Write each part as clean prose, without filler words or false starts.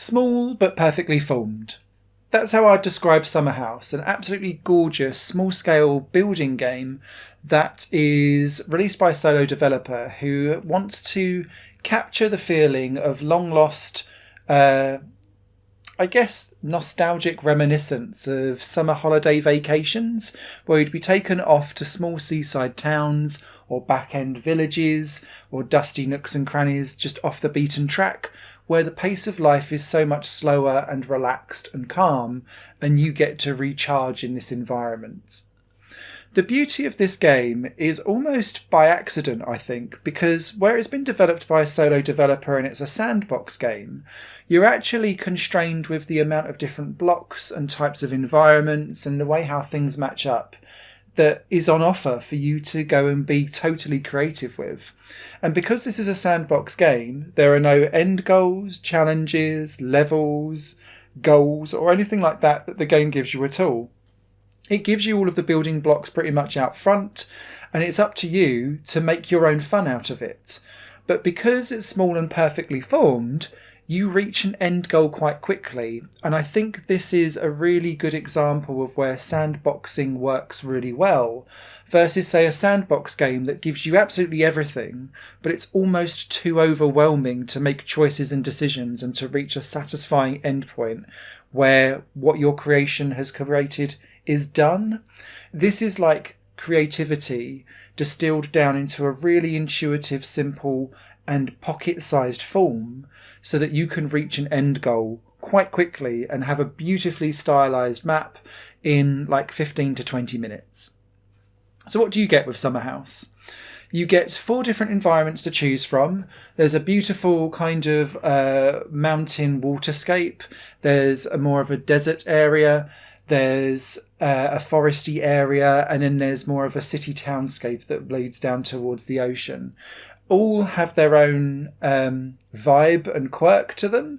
Small but perfectly formed. That's how I'd describe Summerhouse, an absolutely gorgeous small-scale building game that is released by a solo developer who wants to capture the feeling of long-lost, nostalgic reminiscence of summer holiday vacations, where you'd be taken off to small seaside towns or back-end villages or dusty nooks and crannies just off the beaten track, where the pace of life is so much slower and relaxed and calm, and you get to recharge in this environment. The beauty of this game is almost by accident, I think, because where it's been developed by a solo developer and it's a sandbox game, you're actually constrained with the amount of different blocks and types of environments and the way how things match up that is on offer for you to go and be totally creative with. And because this is a sandbox game, there are no end goals, challenges, levels, goals, or anything like that that the game gives you at all. It gives you all of the building blocks pretty much out front, and it's up to you to make your own fun out of it. But because it's small and perfectly formed, you reach an end goal quite quickly, and I think this is a really good example of where sandboxing works really well, versus say a sandbox game that gives you absolutely everything, but it's almost too overwhelming to make choices and decisions and to reach a satisfying endpoint where what your creation has created is done. This is like creativity distilled down into a really intuitive, simple and pocket-sized form so that you can reach an end goal quite quickly and have a beautifully stylized map in like 15 to 20 minutes. So what do you get with Summerhouse? You get 4 different environments to choose from. There's a beautiful kind of mountain waterscape. There's more of a desert area. There's a foresty area, and then there's more of a city townscape that leads down towards the ocean. All have their own vibe and quirk to them,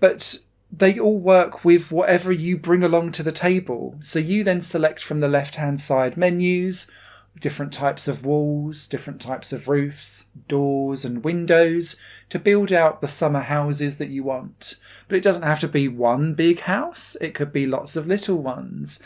but they all work with whatever you bring along to the table. So you then select from the left-hand side menus, different types of walls, different types of roofs, doors and windows to build out the summer houses that you want. But it doesn't have to be one big house. It could be lots of little ones.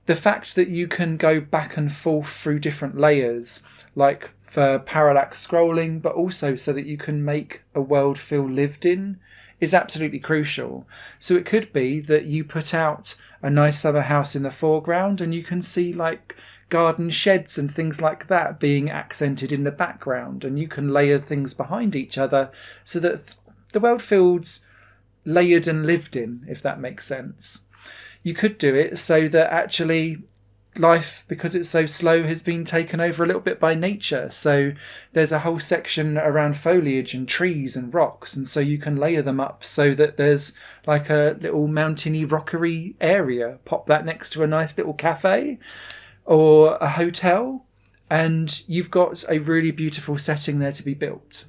The fact that you can go back and forth through different layers, like for parallax scrolling, but also so that you can make a world feel lived in, is absolutely crucial. So it could be that you put out a nice summer house in the foreground and you can see like garden sheds and things like that being accented in the background, and you can layer things behind each other so that the world feels layered and lived in, if that makes sense. You could do it so that actually life, because it's so slow, has been taken over a little bit by nature. So there's a whole section around foliage and trees and rocks, and so you can layer them up so that there's like a little mountainy rockery area. Pop that next to a nice little cafe or a hotel, and you've got a really beautiful setting there to be built.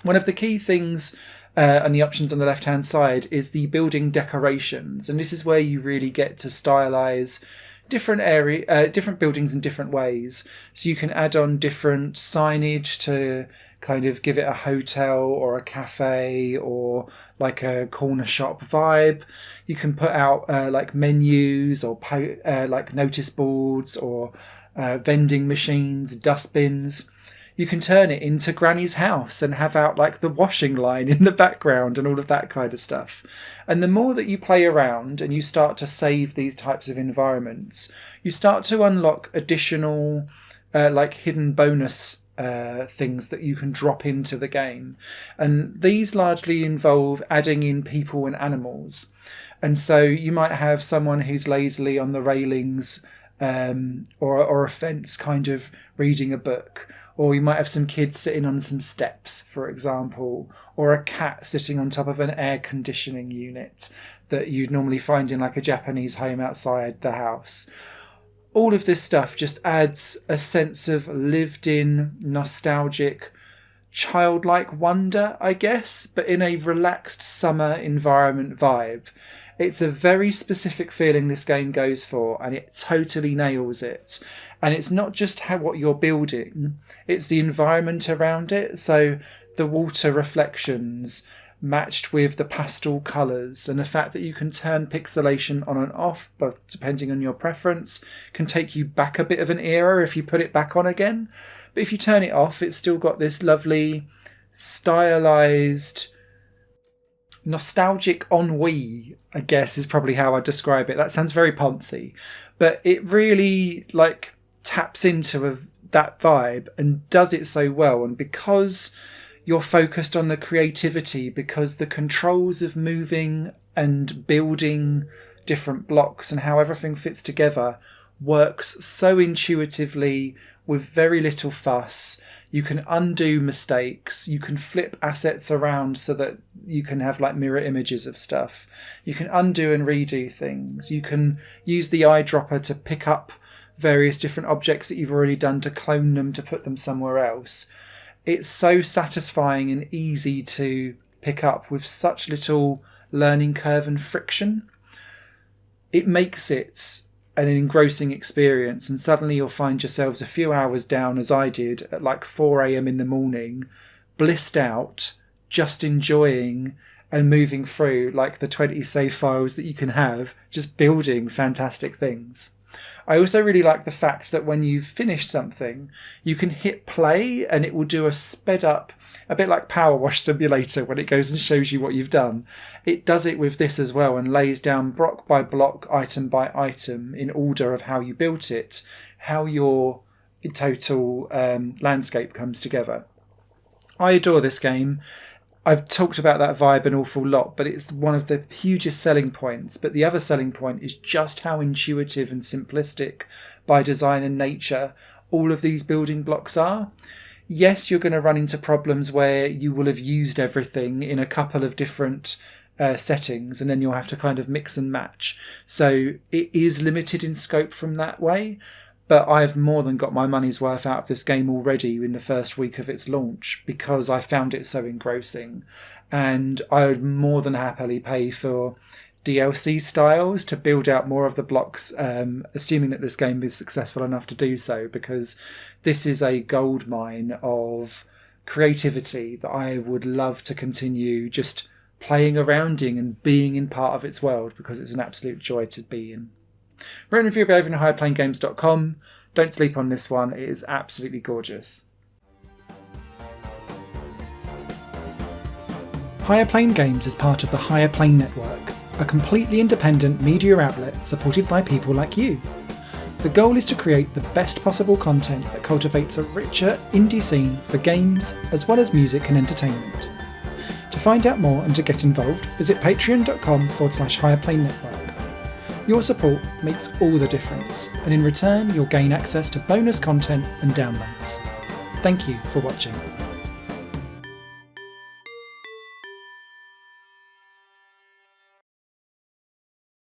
One of the key things and the options on the left hand side is the building decorations, and this is where you really get to stylize different buildings in different ways. So you can add on different signage to kind of give it a hotel or a cafe or like a corner shop vibe. You can put out like menus or like notice boards or vending machines, dustbins. You can turn it into Granny's house and have out like the washing line in the background and all of that kind of stuff. And the more that you play around and you start to save these types of environments, you start to unlock additional like hidden bonus things that you can drop into the game. And these largely involve adding in people and animals. And so you might have someone who's lazily on the railings or a fence kind of reading a book. Or you might have some kids sitting on some steps, for example, or a cat sitting on top of an air conditioning unit that you'd normally find in like a Japanese home outside the house. All of this stuff just adds a sense of lived-in, nostalgic, childlike wonder, I guess, but in a relaxed summer environment vibe. It's a very specific feeling this game goes for, and it totally nails it. And it's not just what you're building, it's the environment around it. So the water reflections, matched with the pastel colours, and the fact that you can turn pixelation on and off, both depending on your preference, can take you back a bit of an era if you put it back on again. But if you turn it off, it's still got this lovely stylised, nostalgic ennui, I guess is probably how I describe it. That sounds very poncy, but it really taps into that vibe and does it so well. And because you're focused on the creativity, because the controls of moving and building different blocks and how everything fits together works so intuitively with very little fuss. You can undo mistakes. You can flip assets around so that you can have mirror images of stuff. You can undo and redo things. You can use the eyedropper to pick up various different objects that you've already done, to clone them, to put them somewhere else. It's so satisfying and easy to pick up with such little learning curve and friction. It makes it an engrossing experience, and suddenly you'll find yourselves a few hours down, as I did, at 4 a.m. in the morning, blissed out, just enjoying and moving through the 20 save files that you can have, just building fantastic things. I also really like the fact that when you've finished something, you can hit play and it will do a sped up, a bit like Power Wash Simulator when it goes and shows you what you've done. It does it with this as well and lays down block by block, item by item, in order of how you built it, how your total landscape comes together. I adore this game. I've talked about that vibe an awful lot, but it's one of the hugest selling points. But the other selling point is just how intuitive and simplistic by design and nature all of these building blocks are. Yes, you're going to run into problems where you will have used everything in a couple of different settings, and then you'll have to kind of mix and match. So it is limited in scope from that way. But I've more than got my money's worth out of this game already in the first week of its launch, because I found it so engrossing. And I would more than happily pay for DLC styles to build out more of the blocks, assuming that this game is successful enough to do so, because this is a goldmine of creativity that I would love to continue just playing around in and being in part of its world, because it's an absolute joy to be in. Write a review over at higherplanegames.com. Don't sleep on this one, it is absolutely gorgeous. Higher Plane Games is part of the Higher Plane Network, a completely independent media outlet supported by people like you. The goal is to create the best possible content that cultivates a richer indie scene for games as well as music and entertainment. To find out more and to get involved, visit patreon.com/higherplane-network. Your support makes all the difference, and in return you'll gain access to bonus content and downloads. Thank you for watching.